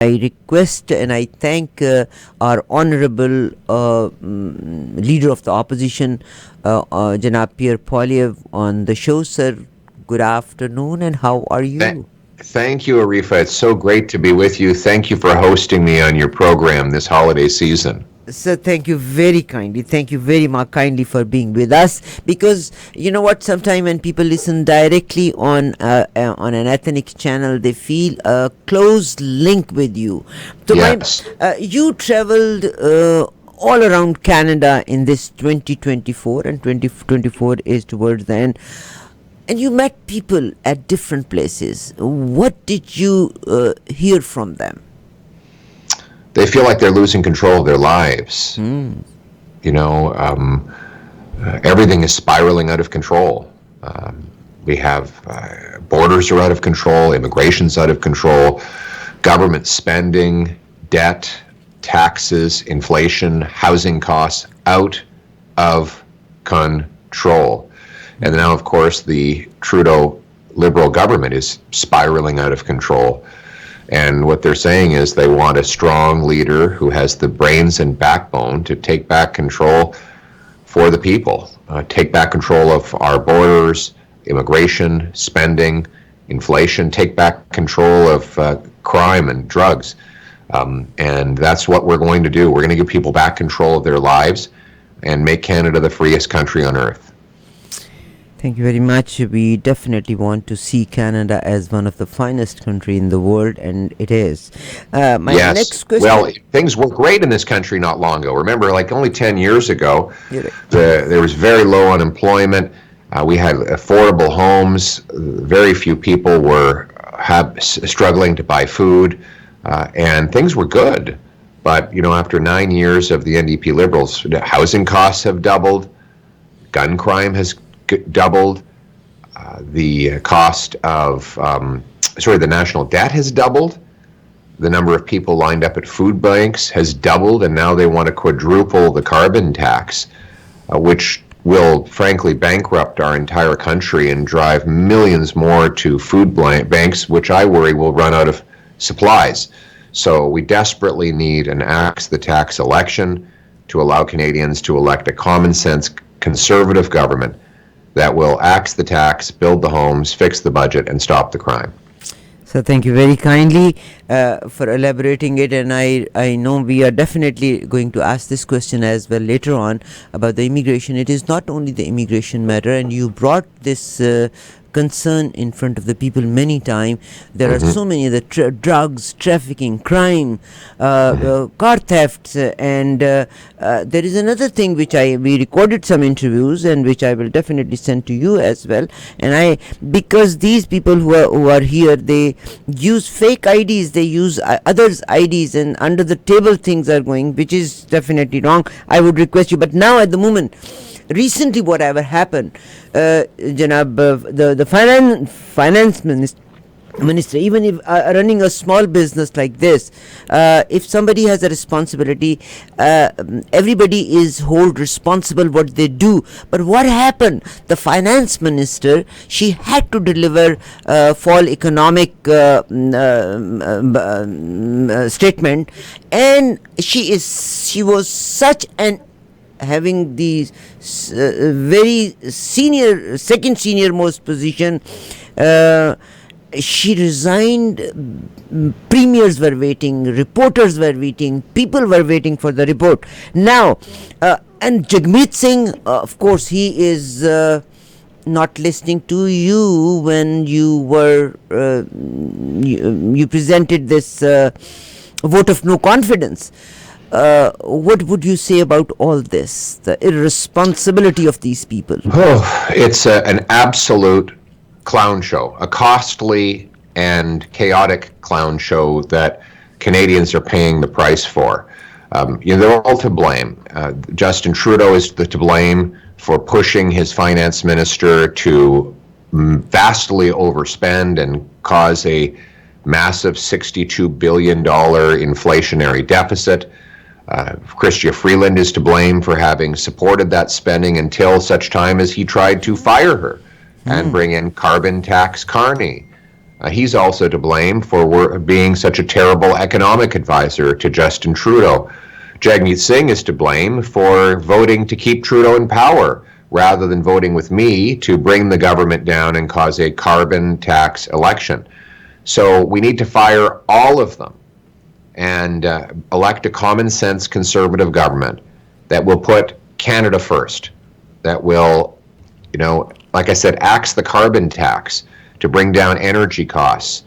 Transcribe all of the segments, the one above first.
I request and I thank our honorable leader of the opposition, Janab Pierre Poilievre, on the show. Sir, good afternoon, and how are Th- you? Thank you, Arifa. It's so great to be with you. Thank you for hosting me on your program this holiday season. Sir, thank you very kindly. Thank you very much kindly for being with us. Because you know what, sometimes when people listen directly on an ethnic channel, they feel a close link with you. So, Yes. you traveled all around Canada in this 2024, and 2024 is towards the end. And you met people at different places. What did you hear from them? They feel like they're losing control of their lives. You know, everything is spiraling out of control. We have borders are out of control, immigration's out of control, government spending, debt, taxes, inflation, housing costs out of control. And now, of course, the Trudeau Liberal government is spiraling out of control. And what they're saying is they want a strong leader who has the brains and backbone to take back control for the people, take back control of our borders, immigration, spending, inflation, take back control of crime and drugs. And that's what we're going to do. We're going to give people back control of their lives and make Canada the freest country on earth. Thank you very much. We definitely want to see Canada as one of the finest country in the world, and it is. My Yes. next question. Well, things were great in this country not long ago. Remember, like only 10 years ago, Yeah. there was very low unemployment. We had affordable homes. Very few people were struggling to buy food, and things were good. But, you know, after 9 years of the NDP Liberals, housing costs have doubled, gun crime has doubled, the cost of, the national debt has doubled, the number of people lined up at food banks has doubled, and now they want to quadruple the carbon tax, which will frankly bankrupt our entire country and drive millions more to food banks, which I worry will run out of supplies. So we desperately need an axe the tax election to allow Canadians to elect a common sense conservative government that will axe the tax, build the homes, fix the budget, and stop the crime. So thank you very kindly for elaborating it, and I know we are definitely going to ask this question as well later on about the immigration. It is not only the immigration matter, and you brought this concern in front of the people many times. There are so many other drugs, trafficking, crime, car thefts, and there is another thing which we recorded some interviews and which I will definitely send to you as well. And because these people who are here, they use fake IDs, they use others' IDs, and under the table things are going, which is definitely wrong. I would request you, but now at the moment, recently whatever happened, Janab, the finance minister, even if running a small business like this, if somebody has a responsibility, everybody is held responsible what they do. But what happened? The finance minister, she had to deliver fall economic statement, and she was such an having the very senior, second senior most position. She resigned. Premiers were waiting, reporters were waiting, people were waiting for the report. Now, and Jagmeet Singh, of course, he is not listening to you when you were you presented this vote of no confidence. What would you say about all this, the irresponsibility of these people? Oh, it's an absolute clown show, a costly and chaotic clown show that Canadians are paying the price for. They're all to blame. Justin Trudeau is to blame for pushing his finance minister to vastly overspend and cause a massive $62 billion inflationary deficit. Chrystia Freeland is to blame for having supported that spending until such time as he tried to fire her and bring in carbon tax Carney. He's also to blame for being such a terrible economic advisor to Justin Trudeau. Jagmeet Singh is to blame for voting to keep Trudeau in power rather than voting with me to bring the government down and cause a carbon tax election. So we need to fire all of them and elect a common sense conservative government that will put Canada first, that will, like I said, axe the carbon tax to bring down energy costs,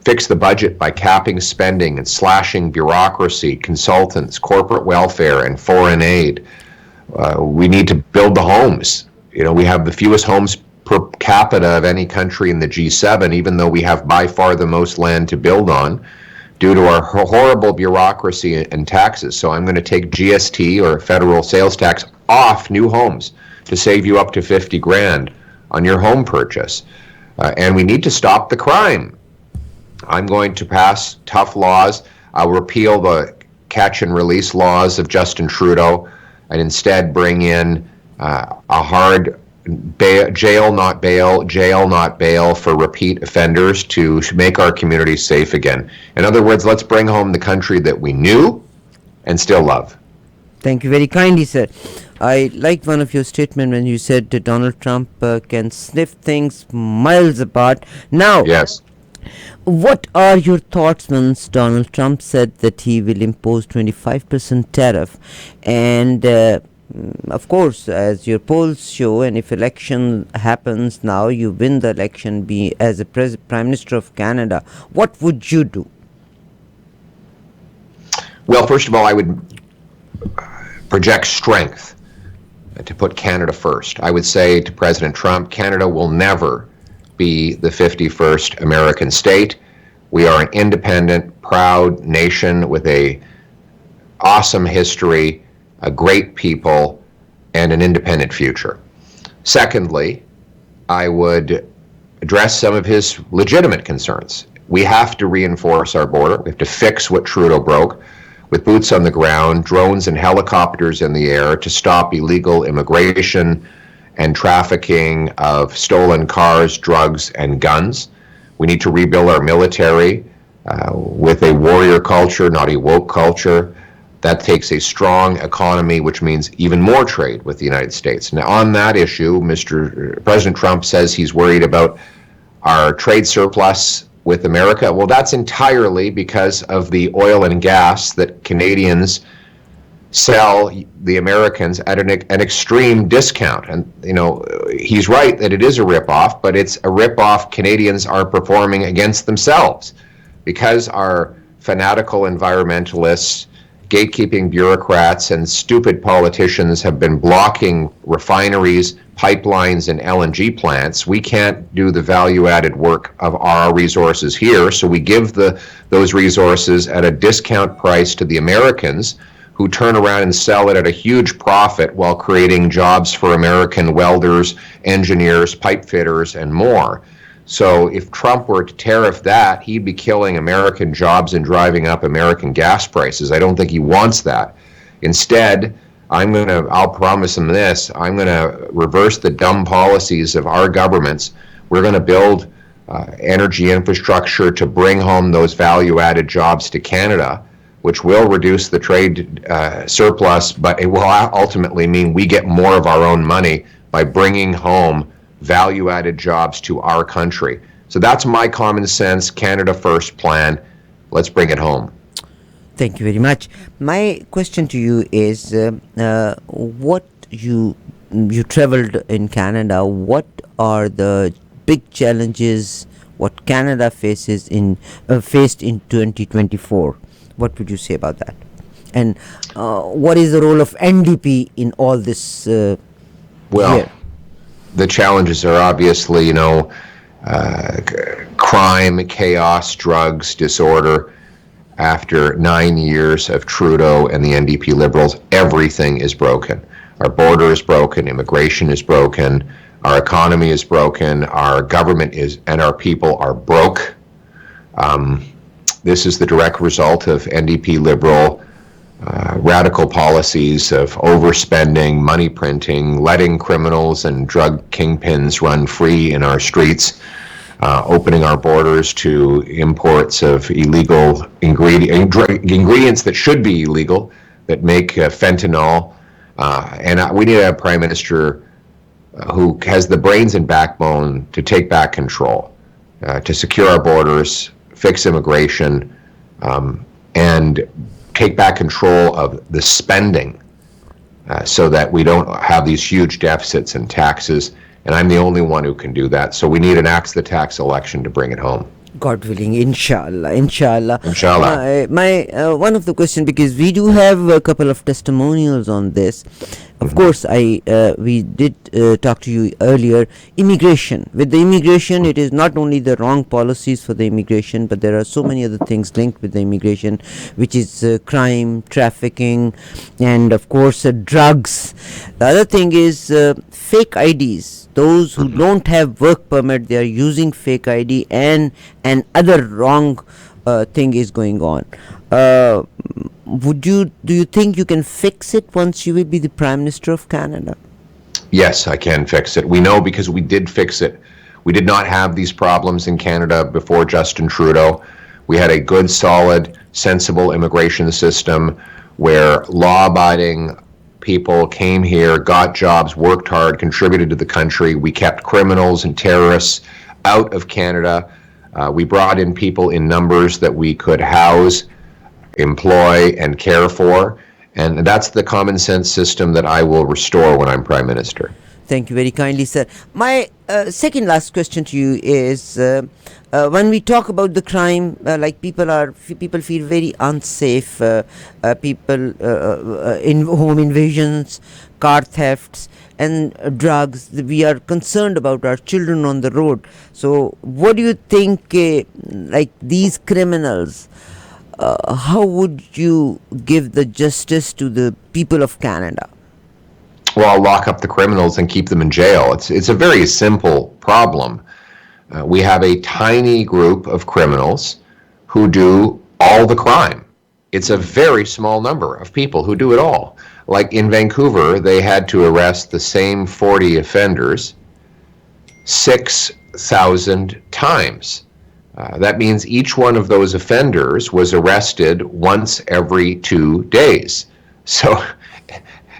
fix the budget by capping spending and slashing bureaucracy, consultants, corporate welfare, and foreign aid. We need to build the homes. We have the fewest homes per capita of any country in the G7, even though we have by far the most land to build on due to our horrible bureaucracy and taxes. So I'm going to take GST, or federal sales tax, off new homes to save you up to 50 grand on your home purchase. And we need to stop the crime. I'm going to pass tough laws. I'll repeal the catch and release laws of Justin Trudeau and instead bring in a hard jail not bail for repeat offenders to make our communities safe again. In other words, let's bring home the country that we knew and still love. Thank you very kindly, sir. I liked one of your statements when you said that Donald Trump can sniff things miles apart. Now, yes. What are your thoughts once Donald Trump said that he will impose 25% tariff? And of course, as your polls show, and if election happens now, you win the election, be as a Prime Minister of Canada, what would you do? Well, first of all, I would project strength to put Canada first. I would say to President Trump, Canada will never be the 51st American state. We are an independent, proud nation with a awesome history, a great people, and an independent future. Secondly, I would address some of his legitimate concerns. We have to reinforce our border. We have to fix what Trudeau broke with boots on the ground, drones and helicopters in the air to stop illegal immigration and trafficking of stolen cars, drugs, and guns. We need to rebuild our military with a warrior culture, not a woke culture. That takes a strong economy, which means even more trade with the United States. Now, on that issue, President Trump says he's worried about our trade surplus with America. Well, that's entirely because of the oil and gas that Canadians sell the Americans at an extreme discount. And, he's right that it is a ripoff, but it's a ripoff Canadians are performing against themselves because our fanatical environmentalists, gatekeeping bureaucrats, and stupid politicians have been blocking refineries, pipelines, and LNG plants. We can't do the value-added work of our resources here, so we give those resources at a discount price to the Americans, who turn around and sell it at a huge profit while creating jobs for American welders, engineers, pipe fitters, and more. So if Trump were to tariff that, he'd be killing American jobs and driving up American gas prices. I don't think he wants that. Instead, I'll promise him this, I'm going to reverse the dumb policies of our governments. We're going to build energy infrastructure to bring home those value-added jobs to Canada, which will reduce the trade surplus, but it will ultimately mean we get more of our own money by bringing home value-added jobs to our country. So that's my common sense, Canada First plan. Let's bring it home. Thank you very much. My question to you is, what you traveled in Canada, what are the big challenges what Canada faced in 2024? What would you say about that? And what is the role of NDP in all this Well, the challenges are obviously, crime, chaos, drugs, disorder. After 9 years of Trudeau and the NDP Liberals, everything is broken. Our border is broken, immigration is broken, our economy is broken, our government is, and our people are broke. This is the direct result of NDP Liberal radical policies of overspending, money printing, letting criminals and drug kingpins run free in our streets. opening our borders to imports of illegal ingredients that should be illegal, that make fentanyl. And we need a prime minister who has the brains and backbone to take back control, to secure our borders, fix immigration, and take back control of the spending so that we don't have these huge deficits and taxes. And I'm the only one who can do that. So we need an axe the tax election to bring it home. God willing, inshallah, inshallah. Inshallah. My one of the questions, because we do have a couple of testimonials on this. Of course, we did talk to you earlier. Immigration. With the immigration, it is not only the wrong policies for the immigration, but there are so many other things linked with the immigration, which is crime, trafficking, and of course drugs. The other thing is fake IDs. Those who don't have work permit, they are using fake ID, and other wrong thing is going on. Do you think you can fix it once you will be the Prime Minister of Canada? Yes, I can fix it. We know because we did fix it. We did not have these problems in Canada before Justin Trudeau. We had a good, solid, sensible immigration system where law-abiding people came here, got jobs, worked hard, contributed to the country. We kept criminals and terrorists out of Canada. We brought in people in numbers that we could house, employ, and care for. And that's the common sense system that I will restore when I'm Prime Minister. Thank you very kindly, sir. My second last question to you is, when we talk about the crime, like people feel very unsafe. People in home invasions, car thefts, and drugs. We are concerned about our children on the road. So, what do you think? Like these criminals, how would you give the justice to the people of Canada? Well, I'll lock up the criminals and keep them in jail. It's a very simple problem. We have a tiny group of criminals who do all the crime. It's a very small number of people who do it all. Like in Vancouver, they had to arrest the same 40 offenders 6,000 times. That means each one of those offenders was arrested once every 2 days. So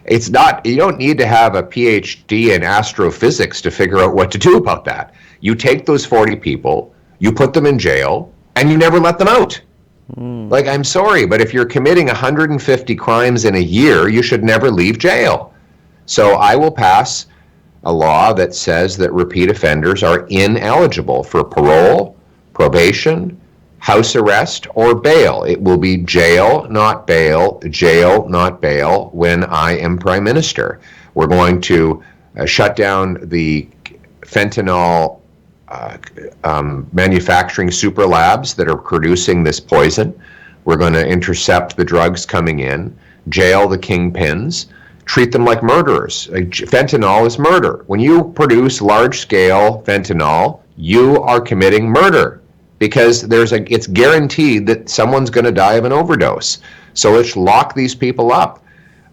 it's not, you don't need to have a PhD in astrophysics to figure out what to do about that. You take those 40 people, you put them in jail, and you never let them out. Like, I'm sorry, but if you're committing 150 crimes in a year, you should never leave jail. So I will pass a law that says that repeat offenders are ineligible for parole, probation, house arrest, or bail. It will be jail, not bail, when I am Prime Minister. We're going to shut down the fentanyl manufacturing super labs that are producing this poison. We're going to intercept the drugs coming in, jail the kingpins, treat them like murderers. Fentanyl is murder. When you produce large-scale fentanyl, you are committing murder, because it's guaranteed that someone's going to die of an overdose. So let's lock these people up.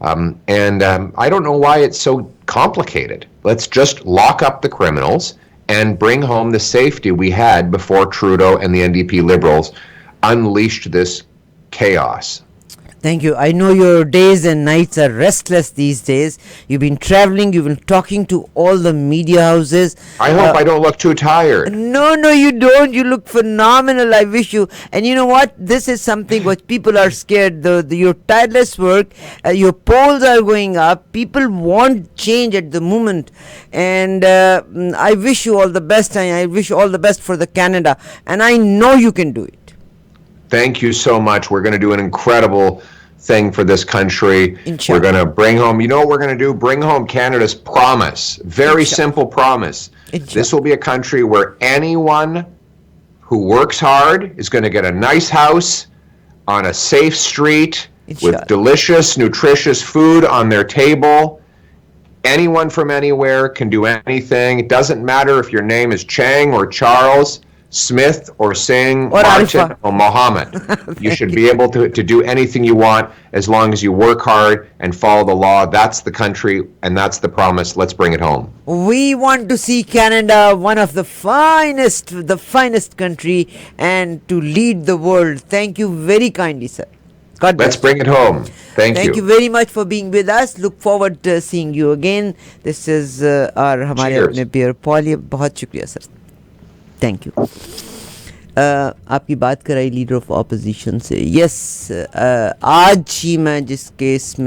I don't know why it's so complicated. Let's just lock up the criminals and bring home the safety we had before Trudeau and the NDP Liberals unleashed this chaos. Thank you. I know your days and nights are restless these days. You've been traveling, you've been talking to all the media houses. I hope I don't look too tired. No, you don't. You look phenomenal. I wish you. And you know what? This is something what people are scared. Your tireless work, your polls are going up. People want change at the moment. And I wish you all the best. And I wish all the best for the Canada. And I know you can do it. Thank you so much. We're going to do an incredible thing for this country. Inshallah. We're going to bring home, you know what we're going to do? Bring home Canada's promise. Very Inshallah. Simple promise. Inshallah. This will be a country where anyone who works hard is going to get a nice house on a safe street Inshallah. with delicious, nutritious food on their table. Anyone from anywhere can do anything. It doesn't matter if your name is Chang or Charles. Smith or Singh, Or Martin Alpha. or Mohammed. You should be able to do anything you want as long as you work hard and follow the law. That's the country and that's the promise. Let's bring it home. We want to see Canada one of the finest country, and to lead the world. Thank you very kindly, sir. God bless. Let's bring it home. Thank you very much for being with us. Look forward to seeing you again. This is our हमारे Cheers. अपने Pierre Poilievre. बहुत शुक्रिया sir. Thank you. आपकी बात कराई leader of opposition से. Yes, आज ही मैं जिस केस में